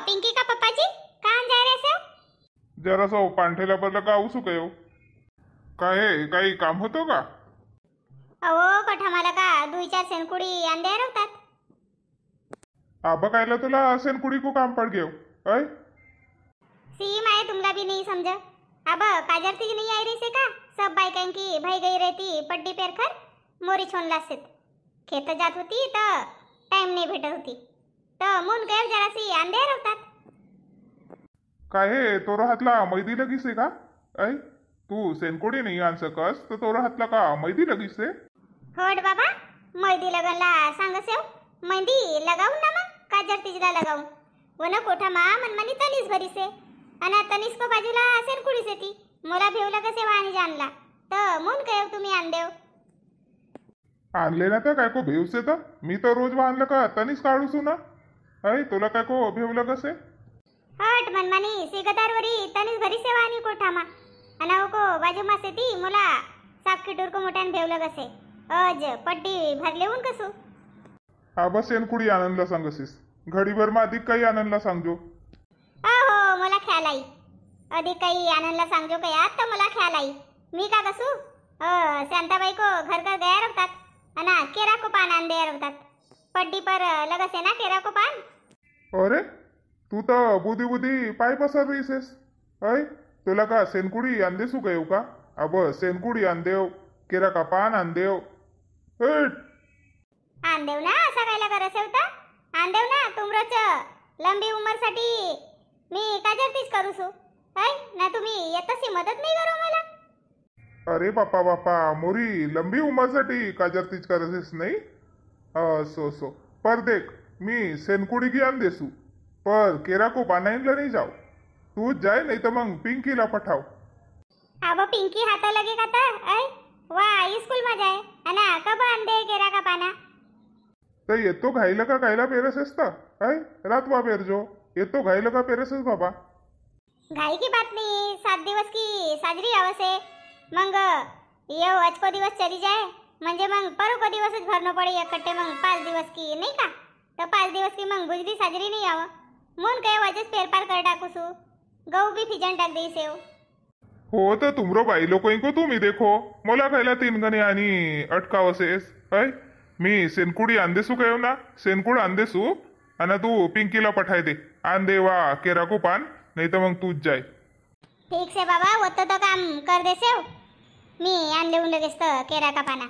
पिंकी का पप्पा जी कहाँ जा रहे से? जरासं पांठेला बदला का उसू काय काय हे काही काम होतं का? अहो कठा मला का 2-4 सेनकुडी अंडे रवतात. आबा कायला तुला असेन कुड़ी को काम पड़ गयो ऐ सी मैं तुमला भी नहीं समझा. अब काजरती जी नहीं आई रही से का सब बाइकन की भाई गई रहती पट्टी पेर कर मोरी छोनला से खेत जात होती तो टाइम नहीं भेटत होती तो मुन गए जरा सी अंडे रवतात. काय हे तोरा हातला मैदी लगीस है का? ऐ तू सेनकोडी नहीं आण सकस तर तोरा हातला का मैदी लगीस है? होड बाबा मेहंदी लगनला सांगसेव मेहंदी लगाऊन ना मग काजरतीजला लगाऊन वन कोठा मा मनमानी तनीस भरी से आणि तनीस को बाजूला सेनकुडी से ती मोला भेवला कसे वाणी जानला तर मुन कयव तुम्ही आणदेव. आणले ना तर काय को भेवसे तर मी तर रोज आणलं का तनीच काढूसू ना. ऐ तुला काय को भेवलं कसे? हट मनमानी सिगदारवरी तनीस भरी से वाणी कोठा मा अनाव को बाजू मा से ती मोला साप खिटूर को मोठ्यान भेवलं कसे अज पट्टी भरलेऊन कसू. आबा सेनकुडी आनंदला सांगसीस घडीभर मा अधिक काही आनंदला सांगजो. अहो मला ख्याल आई अधिक काही आनंदला सांगजो का यात तर मला ख्याल आई मी का कसू शांताबाई को घर घर गया रखतात अना केरा को पान आन दे रखतात पट्टी पर लगसे ना केरा को पान. अरे तू तर बुधी बुधी पाय पसर रहीसेस. ऐ तुला का सेनकुडी आंदेसू गयो का? अब सेनकुडी आंदेव केरा का पान आंदेव आंदेव ना असं कायला करस होता आंदेव ना तुमरोच लंबी उमर साठी मी काजरतीच करू सु है ना तुम्ही येतसी मदत नाही करू मला. अरे बापा बापा मोरी लंबी उमरसाठी काजरतीच करसेस नाही सो पर देख मी सेनकुडी की आन देसू पर केरा को पानाईनला नहीं जाओ. तू जाए नहीं तो मग पिंकीला पठाव. अब पिंकी हाथ लगे का तर ऐ वा स्कूल में जाए अना कब आन दे केरा का पाना. तर येतो घाईला का कायला पेरसेस तर ऐ रातवा पेरजो येतो घाईला का पेरसेस बाबा. घाई की बात नहीं 7 दिवस की साजरी आवसे मग ये आज को दिवस चली जाए म्हणजे मग परो को दिवसच भरनो पड़े इकट्ठे मग 5 दिवस की नहीं का तो 5 दिवस की मग बुजली साजरी नहीं आव मुन काय वजस फेरफार कर टाकूसू गहू भी फिजन टाक देई सेव. हो तर तुमरो बाई लोक को तुम्ही देखो मला खायला 3 गणे आणि अटकावसेस. ऐ मी सेनकुडी आंदेसू कयो ना सेनकुड आंदेसू आणि तू पिंकीला पठाय दे आन दे वा केरा को पान नहीं तो मग तूच जाय. ठीक से बाबा वो तो काम कर दे सेव मी आन देऊन लगेच तर केरा का पाना.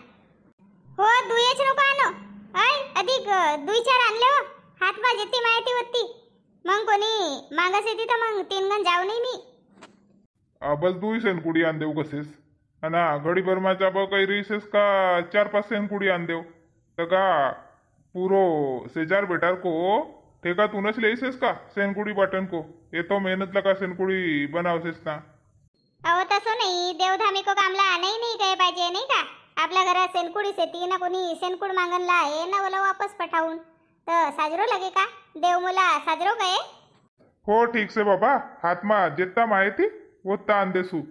हो दुयेच नको आनो ऐ अधिक 2-4 आणले हो हात मा जेती माहिती होती मग कोणी मागस येते तर मग 3 गण जाऊ नाही मी. बस 2 सेनकुडी आन देऊ कसेस आणि घडी बरमाच्या ब काही रिसेस का 4-5 सेनकुडी आन देऊ तर का पूरो सेजार बेटार को ठेका तूनच लेसेस का सेनकुडी बटन को ये तो मेहनत लगा सेनकुडी बनावसेस ना. अहो तसं नाही देवधामी को कामला नाही काय पाहिजे नाही का आपल्या घरात सेनकुडी सेती ना कोणी सेनकुड मागणला आहे ना बोला वापस पठावून तर साजरो लगे का देव मुला साजरो गए. हो ठीक से बाबा हाथ मा जितना माहिती उतना आन देसू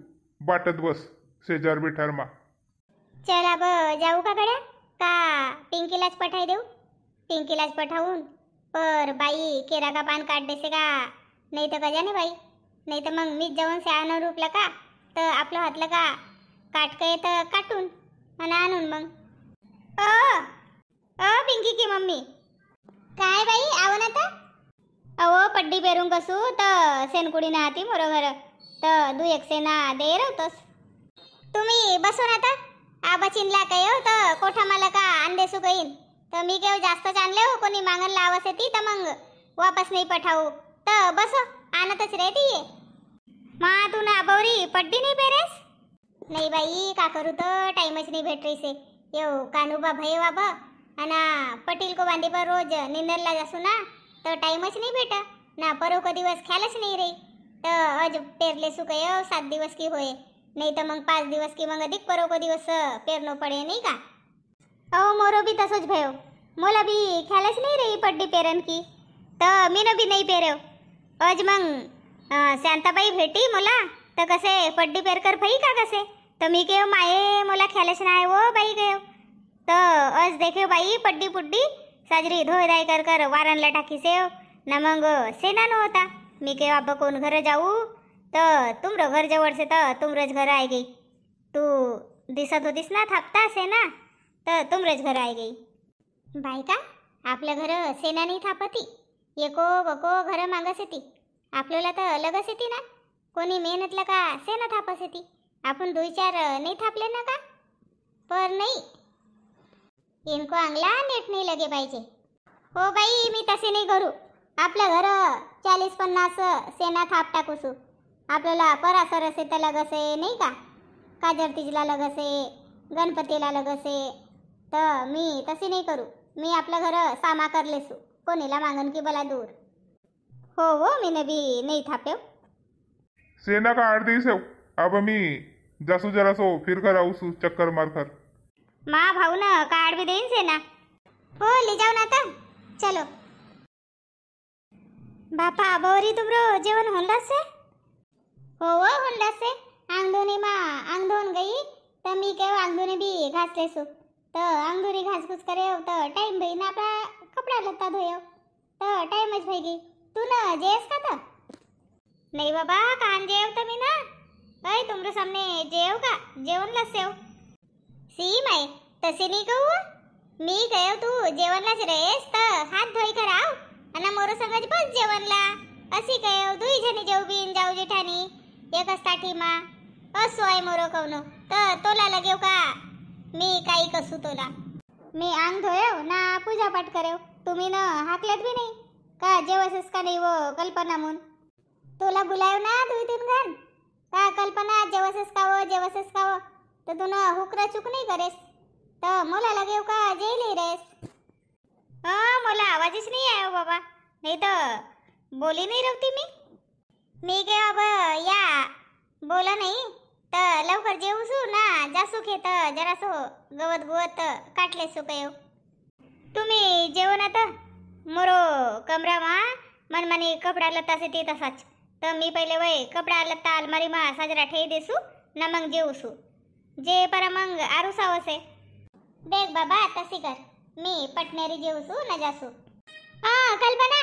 बाटत बस सेजार बेठार मा. चल अब जाऊ का गड्या का पिंकीलाच पठाई देऊ. पिंकीलाच पठावून पर बाई केरा का पान काट देसे का नाही तर कजा नाही बाई नाही तर मग मीच जाऊन शाळानं रूपलं का तर आपलं हातलं का काटकय तर काटून आणि आणून मग. पिंकी की मम्मी काय बाई आव ना तर अहो पड्डी पेरून कसू तर सेनकुडी ना हाती बरोबर तर 2-1 सेना दे रवतोस तुम्ही बसून आता आबा चिनला कयो तर कोठा मला का अंदेसू कईन तर मी केव जास्तच आणले हो कोणी मागण लावस येती तर मग वापस नाही पठाऊ तर बसो आणतच रहती ये. मा तू ना आबवरी पड्डी नहीं पेरेस. नहीं बाई का करू तर टाइमच नहीं भेट रही से यो कानूबा भय बाबा अना पटेल को बांधी पर रोज निंदरला जासू ना तर टाइमच नहीं भेटा ना परो को दिवस ख्यालच नहीं रही तर अज पेरले सु कयो 7 दिवस की होए नहीं तो मग 5 दिवस की मग अधिक परो को दिवस पेरनो पड़े नहीं का. अहो मोरो भी तसोच भयो मोला भी ख्यालच नहीं रही पड्डी पेरन की तर मीनो भी नहीं पेरेव अज मग शांताबाई भेटी मोला तर कसे पड्डी पेरकर फई का कसे तर मी केव माये मोला ख्यालच नाही वो बाई गयो तर अज देखे बाई पड्डी पुड्डी साजरी धोय दाय कर वारणला टाकी सेव ना मग सेना न होता मी के अब कोण घर जाऊ तर तुमरं घर जवळ से तर तुमरंच घर आहे गई तू दिसत होतीस ना थापता सेना तर तुमरंच घर आहे गई बाई का आपलं घर सेना नाही थापती एको वको घर मागस येती आपल्याला तर अलगच येते ना कोणी मेहनतला का सेना थापस येते आपण 2-4 नाही थापले ना का पर नाही इनको अंगला नेट नाही लगे पाहिजे हो बाई मी तसे नाही करू आपलं घर 40-50 सेना थाप टाकूसू आपल्याला परासर असे तर लगसे नाही का काजरतीजला लगसे गणपतीला लगसे तर मी तसे नाही करू मी आपलं घर सामा करलेसू कोणीला मागन की बला दूर हो हो मी नबी नाही थापेव सेना का आठ दिवस अब मी जासू जरासो फिर कर आऊसू चक्कर मार कर मा भाऊ ना कार्ड भी देईन सेना हो ले जाओ ना तर चलो बापा आबावरी तुमरो जेवण होंडास से हो होंडास से आंगधोनी मा आंगधोन गई तर मी केव आंगधोनी भी घास लेसू तर आंगधोनी घास घुस करे तर टाइम भाई ना आपला कपडा लत्ता धोयो तर टाइमच भाई गई तू ना जेस का तर नाही बाबा कान जेव तर मी ना अय तुमरे सामने जेव का जेवण लसेव सी माय तसे नाही कहू मी कहो तू जेवणलाच रेस तर हात धोई कर आव आणि मोरो संगच बस जेवणला अशी कहो 2 जणी जेव बीन जाऊ जेठानी एकच ताठी मा असो आहे मोरो कवनो तर तोला लगेव का मी काही कसू तोला मी अंग धोयो ना पूजा पाठ करेव तुम्ही न हाकलेत भी नाही का जेवसस का नाही वो कल्पना मुन तोला बुलायो ना 2-3 घन का कल्पना जेवसस का वो तर तू ना हुकरा चूक नाही करेस तर मला लगेव का जेली रेस मला आवाजच नाही आयो बाबा नाही तर बोली नाही रवती मी काय अब या बोला नाही तर लवकर जेवसू ना जासू खेत जरासो गवत काटलेसू कयो तुम्ही जेवण आता मोरो कमरा मा मनमानी कपडा लत्ता से ते तसाच तर मी पहिले वय कपडा लत्ता अलमारी मा साजरा ठेई देसू ना मग जेवसू जे पर मग आरुसावसे देख बाबा तसी कर मी पटनेरी जेवसू ना जासू कल्पना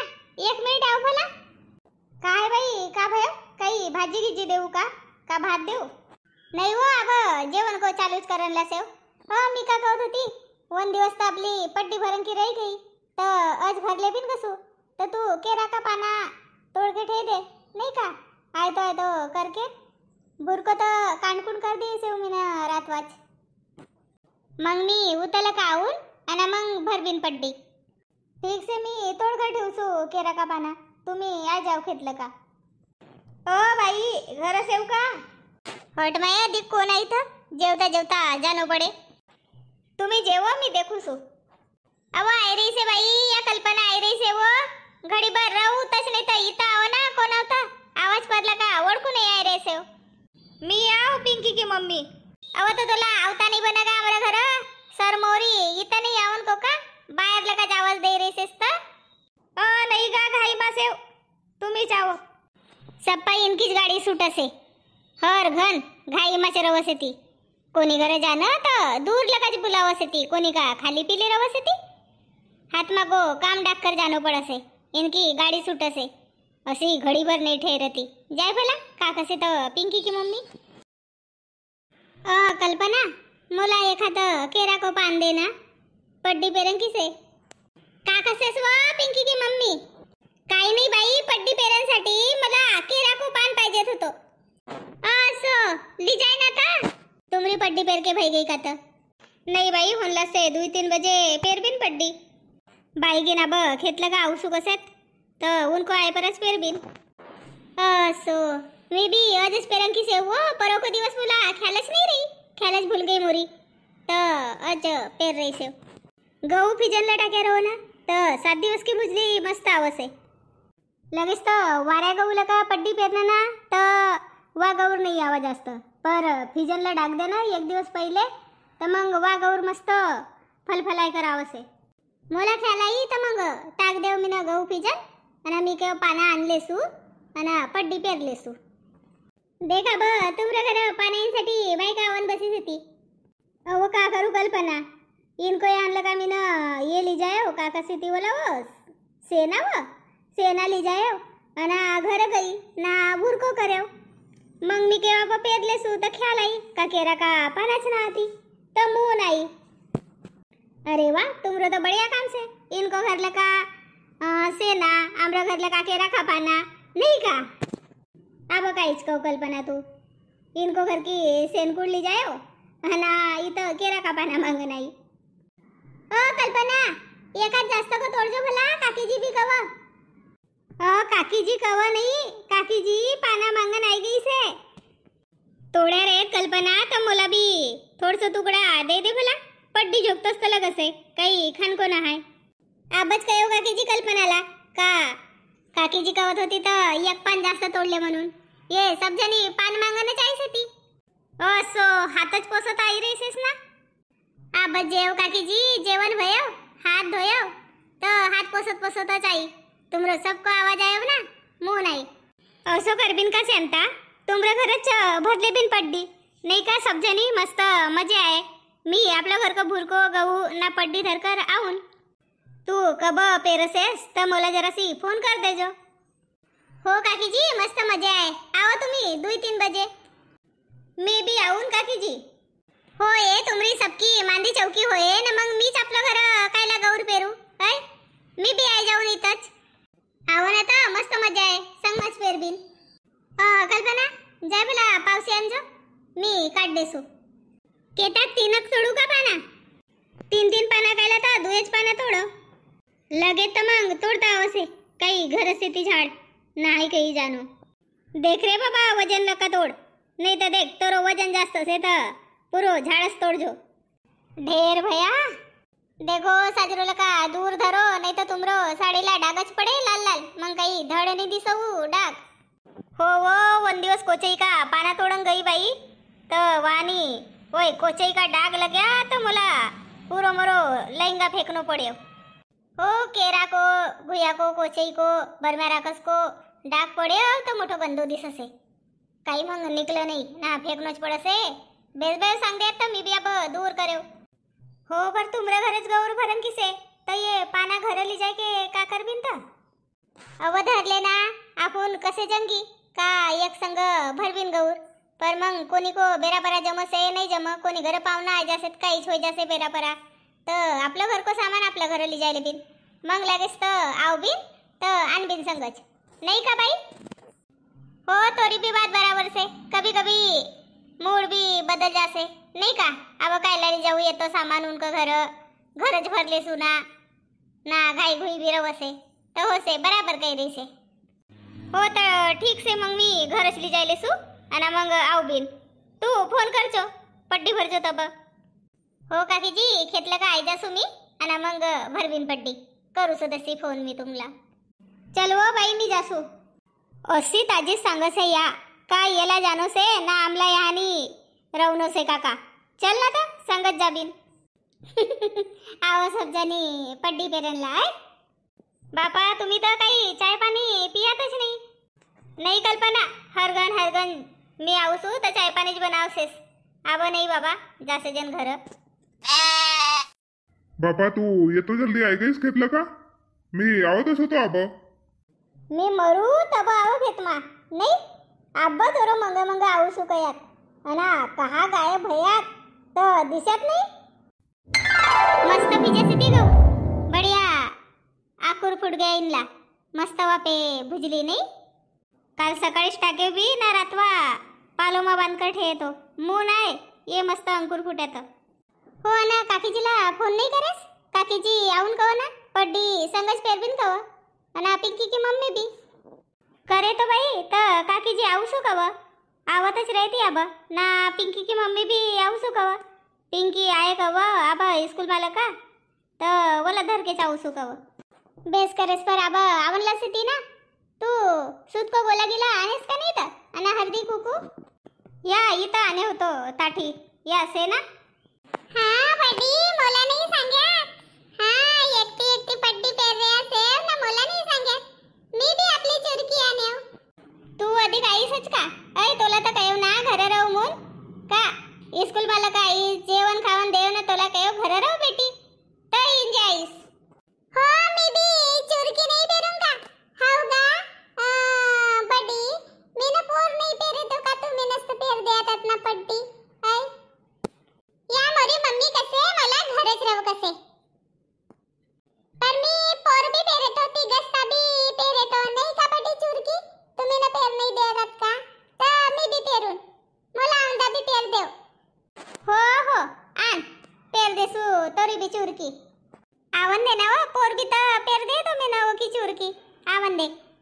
1 मिनिट आव भला काय बाई का भयो काही भाजी गिजी देऊ का भात देऊ नाही हो अब जेवण को चालूच करन लसेव मी का कहत होती 1 दिवस तर आपली पट्टी भरन की रही गई तर आज भरले बिन कसू तर तू केरा का पाना तोड़ के ठे दे नहीं का आय तो करके बुरको तो कांडकुंड कर दी से मीना रातवाच मग मी उतल का आऊन आणि मग भरबिन पड्डी ठीक से मी तोड कर ठेवसू केरा का पाना तुम्ही आ जाव घेतलं का ओ बाई घर सेव का हट माया दिक कोण आहे इथं जेवता जानो पडे तुम्ही जेवा मी देखूसू अव आई रही से बाई या कल्पना आई रही से वो घडी भर राहू तस नाही तर इथं आव ना कोण होता आवाज पडला का ओळखू नाही आई रही से मी आव पिंकी की मम्मी अव तो तुला आवता नाही बना का हमारा घर सर मोरी इथं नाही आवन को का बाहेर लगा आवाज दे रही सेस तर नाही का घाई मासेव तुम्ही जाओ सप्पा इनकीच गाडी सुटसे हर घन घाई मासे रवसेती कोणी घरे जाणं तर दूर लगाच बुलावसेती कोणी का खाली पिले रवसेती हाथ मा को काम डाक कर जानो पड़से इनकी गाड़ी सुटसे असी घड़ी भर नहीं ठहरती जाए भला का कसे तो पिंकी की मम्मी कल्पना मोला एखाद केरा को पान देना पड्डी पेरन किसे का कसे स्वा पिंकी की मम्मी काही नाही बाई पड्डी पेरनसाठी मला केरा को पान पाहिजेत होतो असो ली जाय ना ता तुमरी पड्डी पेर के भाई गई का तर नाही बाई होनला से 2-3 बजे पेरबिन पड्डी बाई गिना ब खेतलं का आवसू कसेत तर उनको आए परस पेरबिन असो मी भी आजच पेरन की से वो परो को दिवस बोला ख्यालच नहीं रही ख्यालच भूल गई मोरी तर आज पेर रही से गहू फिजनला टाक्या रहो ना तर 7 दिवस की मुजली मस्त आवसे लगेच तर वाऱ्या गहूला का पड्डी पेरणं ना तर वा गौर नाही आवा जास्त पर फिजनला डाक दे ना 1 दिवस पहिले तर मग वा गौर मस्त फलफलाय करावसे मला ख्याल आई तर मग टाक देव मी ना गहू फिजन आणि मी केव पाना आणलेसू आणि पड्डी पेरलेसू देखा ब तुमरे घर पाण्यासाठी बायका आवन बसीस होती अहो का करू कल्पना इनको आणलं का मी ना ये ली जाय हो का कसी ती बोला वो सेना वो सेना ली जायो आणि घर गई ना भुरको कर्यो. मग मी केव्हा पेरले सू तर ख्याल आई का केरा का पानाच ना आती तो मुंह नाही. अरे वाह, तुमरो तो बढ़िया काम से. इनको घर लगा सेना, आमरो घर लगा केरा का पाना नहीं का. अब काहीच कौ कल्पना तू. इनको घर की सेनकुड ली जायो आणि इथं केरा का पाना मांग नाही. ओ कल्पना, एकाच जास्त को तोडजो भला. काकीजी भी कव. काकीजी कव नाही, काकीजी पाना मांग नाही गई से. तोड्या रे कल्पना, तर मला बी थोडस तुकडा दे दे भला. पड्डी झोपतोस तर लगसे काही खान को ना हाय. आबच कयो काकीजी कल्पनाला का काकीजी कवत होती तर एक पान जास्त तोडले म्हणून. ये सब जणी पान मागणं चाहीस होती. असो हातच पोसत आई रेसेस ना. आबच जेव काकीजी, जेवण भयो, हात धोयो तर हात पोसत पोसतच आई. तुमरो सबको आवाज आयो ना, मुंह नाही. असो करबिन का सेमता तुमरे घरच भरले बिन पड्डी नाही का. सब जणी मस्त मजे आहे. मी आपल्या घर का भुरको गहू ना पड्डी धरकर आऊन. तू कब पेरसेस तर मला जरासी फोन कर देजो. हो काकीजी, मस्त मजा आहे. आओ तुम्ही 2-3 बजे. मी बी आऊन काकीजी. होय, तुमरी सबकी मांदी चौकी होय ना. मग मीच आपलं घर कायला गौर पेरू काय. मी बी आई जाऊन इथंच. आहो ना, तर मस्त मजा आहे. संगच पेरबिन. कल्पना जाय भला पावसी आणजो. मी काढ देसू. केतात 3 तोडू का पाना. 3 पाना कायला तर 2 पाना तोडो. लगेच तर मग तोडता आवसे काही घर से ती झाड नाही काही जानो. देख रे बाबा, वजन लका तोड नहीं तो देख तोरो वजन जास्त से तर पुरो झाड़स तोड़जो. ढेर भया देखो साजरो लका दूर धरो नहीं तो तुमरो साडीला डागच पडे लाल लाल. मग काही धड नाही दिसवू डाग. हो वो 1 दिवस कोचई का पाना तोडन गई बाई तर वानी ओय कोचई का डाग लग्या तो मला पूरो मरो लहंगा फेंकनो पड़े. हो केरा को गुया को कोचई को बरम्याराकस को डाग पड़े तो मोठो गंदो दिससे. काही मग निकलं नाही ना फेकनोच पडसे. बेस बेस सांग दे तर मी बी अब दूर करेव. हो पर तुमरे घरच गौर भरन किसे तर ये पाना घर ली जाय के का करबिन तर. अव धरले ना आपण कसे जंगी का एक संग भरबिन गौर. पर मग कोणी को बेरापरा जमसे नाही जम. कोणी घर पाहुणा आ जासे काहीच होई जासे बेरापरा तर आपलं घर को सामान आपल्या घर ली जायले बिन. मग लागेस तर आव बिन तर आण बिन संगच नाही का बाई. हो तोरी भी बात बराबर से. कभी कभी मूड भी बदल जासे नहीं का. अब काय लड़ी जाऊ येतो सामान उनका घरच भरले सुना ना घाई घुई भी रवसे तर होसे बराबर काही रहीसे. हो तर ठीक से मग मी घरच ली जायले सू आणि मग आव बिन. तू फोन करचो पड्डी भरचो तब. हो काकीजी, खेतलं का आई जासू मी आणि मग भरबिन पड्डी करू सदस्य फोन मी तुम्हाला. चल वो बाई मी जासू. अशी ताजी सांगसे या का येला जानो से ना आमला यानी रवनो से काका. चल ना तर संगत जाबिन. आओ सब जणी पड्डी पेरनला आहे. बापा तुम्ही तर काही चाय पाणी पियातच नाही. नाही कल्पना, हरगन मी आवसू तर चाय पाणीच बनावसेस. आव नाही बाबा जासे जन घर. बापा तू येतो जल्दी ऐकायस घेतलं का. मी आवतच होतो आबा. मी मरू तब आव घेत मा नाही. आब्बा तोरो मंग आवसू कयात अना कहा गायब भयात तर दिसत नाही. मस्त पिजे ती गो बढ़िया आकुर फुट गया इनला. मस्त वापे भुजली नाही. काल सकाळीच टाके बी ना रातवा पालोमा बांधकर ठेवतो. मुंह नाही ये मस्त अंकुर फुटत. हो ना काकीजीला फोन नाही करेस. काकीजी आऊन कहो ना पड्डी संगच पेरबिन कहो आणि पिंकी की मम्मी बी करे तो बाई तर काकीजी आवसू कव. आवतच रहती अब ना पिंकी की मम्मी भी आवसू कव. पिंकी आए कव अब स्कूल वाला का तर बोला धर के आवसू कव. बेस करेस पर अब आवनला सिटी ना. तू सूद को बोला गेला आहेस का नाही तर आणि हळदी कुकू या इथं आणे होतो ताठी या से ना. हाँ पड्डी मोला नहीं सांग्यात. हाँ एकटी पड्डी पेर रे असेल ना मोला नहीं सांग्यात. मी भी आपली चुरकी आणे. तू अधिक आईसच का. ऐ तोला तर कयो ना घर राहू मून का. स्कूल वाला का आई जेवण खावन देव ना तोला कयो घर राहू बेटी तर इन जाईस. हो मी भी चुरकी नहीं पेरूंगा.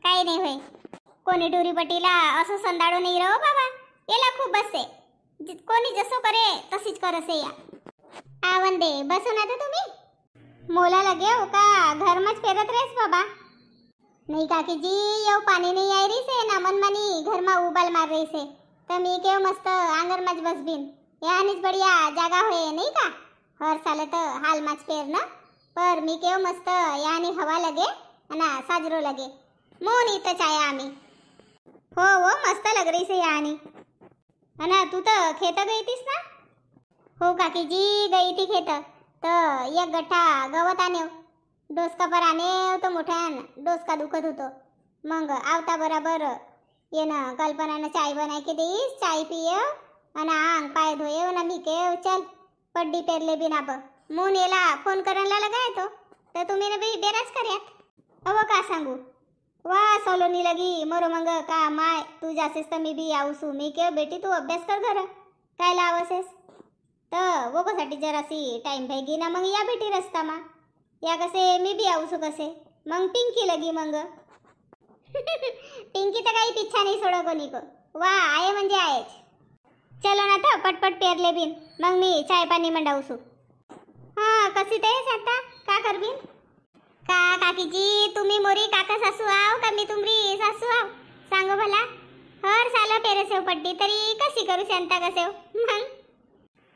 काही नाही होय. कोणी टुरीपट्टीला असं संदाडो नाही रहो बाबा. याला खूप बसते. कोणी जसं करे तशीच करसे या. आवन दे बसो ना तर तुम्ही. मोला लगे हो का घर में फेरत रहेस बाबा. नहीं काकीजी येव पानी नहीं आई रही से ना मन मनी घर में उबाल मार रही से. तो मी केव मस्त आंगण में बस बिन यानीच बढ़िया जागा होय नहीं का. हर साल तो हाल माच पेर ना पर मी केव मस्त यानी हवा लगे ना साजरो लगे. मोन इथं छाया आम्ही. हो हो मस्त लग रही से यानी. अना तू तर खेत गई थीस ना. हो काकीजी गई थी खेत. तर एक गठ्ठा गवत आणे डोसका पर आणे तो मोठ्यान डोसका दुखत होतो. मग आवता बराबर ये ना कल्पनानं चाय बनाय के देईस. चाय पिये आणि आंग पाय धोये ना मी के चल पड्डी पेरले बिन आप मून येला फोन करायला लगाय तो. तर तुम्ही ना बी बेराच कर्यात. अव का सांगू वा सोलोनी लगी मरो मंग का माय तू जासेस तर मी बी आऊसू. मी के बेटी तू अभ्यास कर घर काय लावसेस. तर वो कसाठी जरासी टाइम भेगी ना मग या बेटी रस्ता मा या कसे मी बी आऊसू कसे. मग पिंकी लगी मग पिंकी तर काही पिच्छा नाही सोड कोणी को. वा आहे म्हणजे आहेच. चलो ना तर पटपट पेरले बिन मग मी चाय पाणी मंडावसू. हा कशी तेच आता का करबिन का काकीजी तुम्ही मोरी काका सासू आव का मी तुमरी सासू आव सांगो भला. हर साला पेरसेव पड्डी तरी कशी करू शांता कसेव. मग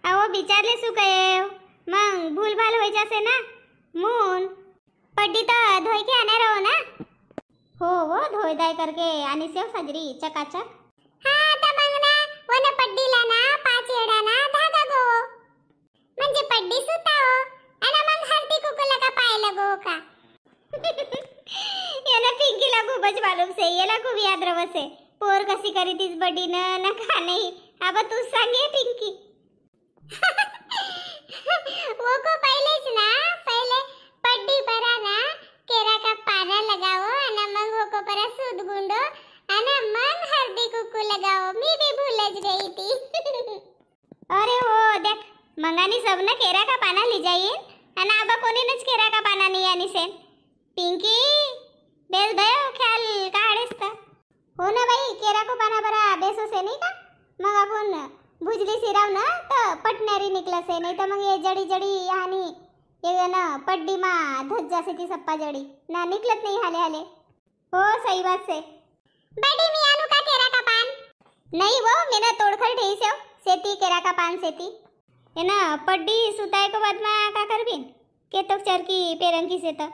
अहो विचारले सु कये मग भूल भाल होई जासे ना. मून पड्डी तर धोई के आने रहो ना. हो वो धोई दाय करके आणि सेव साजरी चकाचक. हाँ तर मग ना वन पड्डीला ना 5 येडा ना धागा गो म्हणजे पड्डी सुताओ आणि मग हळदी कुकुला का पाय लगो का. याला पिंकीला खूपच मालूम से. याला खूप याद रवसे पोर कशी करी तीस बड्डी न का नाही. अब तू सांगे पिंकी. वो को पहलेच ना पहले पड्डी परा ना केरा का पारा लगाओ आणि मग वो को परा सूद गुंडो आणि मग हळदी कुकू लगाओ. मी भी भूलच गई थी. अरे हो देख मंगानी सब ना केरा का पाना ली जाईन आणि आबा कोणी नच केरा का पाना नहीं आनी सेन. पिंकी बेस दयो ख्याल काढेस का. हो ना बाई केरा को पाना बरा बेसो से नहीं का. मग आपण भुजली सिराव ना तर पटणारी निकला से नाही तर मग ये जडी जडी यानी ये ना पड्डी मा धज जासे ती सप्पा जडी ना निकलत नहीं हाले हाले. हो सही बात से. बड़ी मी आनु का केरा का पान नहीं वो मेरा तोड़कर ठेई से सेती केरा का पान सेती ये ना पड्डी सुताय को बाद मा का करबिन के तो चरकी पेरंकी से तर.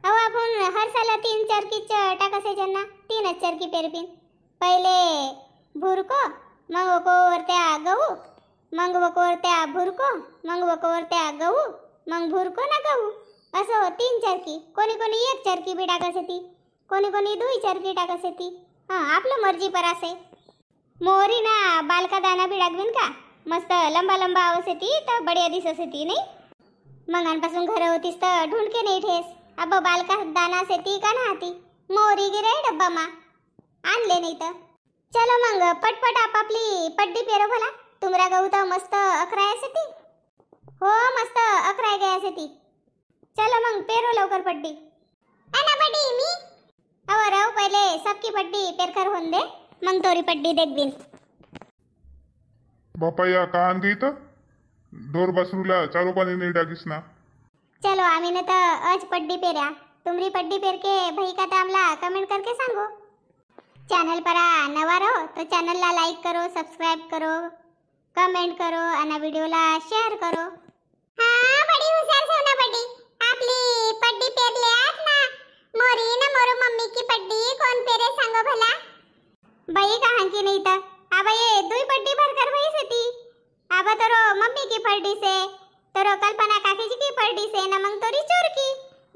अहो आपण हर साला 3 चरकी टाका से जन्ना 3 चरकी पेरबिन. पहिले भुरको मग वरत्या गहू मग वरत्या भुरको मग वरत्या गहू मग भुरको ना गहू असं 3 चरकी. कोणी कोणी 1 चरकी बी टाकस ती कोणी कोणी 2 चरकी टाकस ती. हां आपलं मर्जी पर असे. मोरी ना बालका दाना बी टाकबिन का मस्त लंबा लंबा आवसे ती तर बढिया दिसस ती नाही. मंगांपासून घर होतीस तर ढूंढके नाही ठेस. अब बालका दाना से ती का ना ती मोरी गिरे डब्बा मा आणले नाही तर. चलो मग पटपट आपापली पड्डी पेरो भला. तुमरा गहू तर मस्त अकराय असे ती. हो मस्त अकराय गया असे ती. चलो मग पेरो लवकर पड्डी. अना पड्डी मी अव राव पहिले सबकी पड्डी पेरकर होऊन दे मग तोरी पड्डी देख बिन. बापा या का आण गई तर ढोर बसरूला चारो पाणी नाही टाकीस ना. चलो आम्ही न तर आज पड्डी पेऱ्या. तुमरी पड्डी पेर के भाई का तामला कमेंट करके सांगो. चैनल पर नवा रहो तो चैनल ला लाइक करो सब्सक्राइब करो कमेंट करो आणि वीडियो ला शेअर करो. हाँ बड़ी हुशार से ना पड्डी आपली पड्डी पेरले आत ना. मोरी ना मोरो मम्मी की पड्डी कोण पेरे सांगो भला. बाई कहाँ की नहीं था. अब ये 2 पड्डी भरकर भई से ती. अब तोरो मम्मी की पड्डी से तोरो कल्पना काकी जी की पड्डी से ना मग तोरी चोर की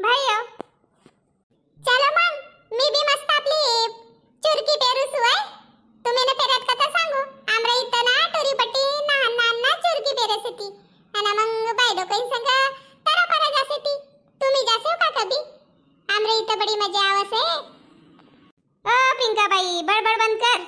भाई. चलो मग मी भी मस्त आपली चुरकी पेरू सुवाय. तुम्ही ना पेरत कथा सांगू. आमरा इथं ना टोरी पट्टी ना चुरकी पेरस ती आणि मग बायडो काही संग तरा परा जासे ती. तुम्ही जासे का कभी. आमरा इथं बडी मजा आवसे. पिंका बाई बडबड बंद कर.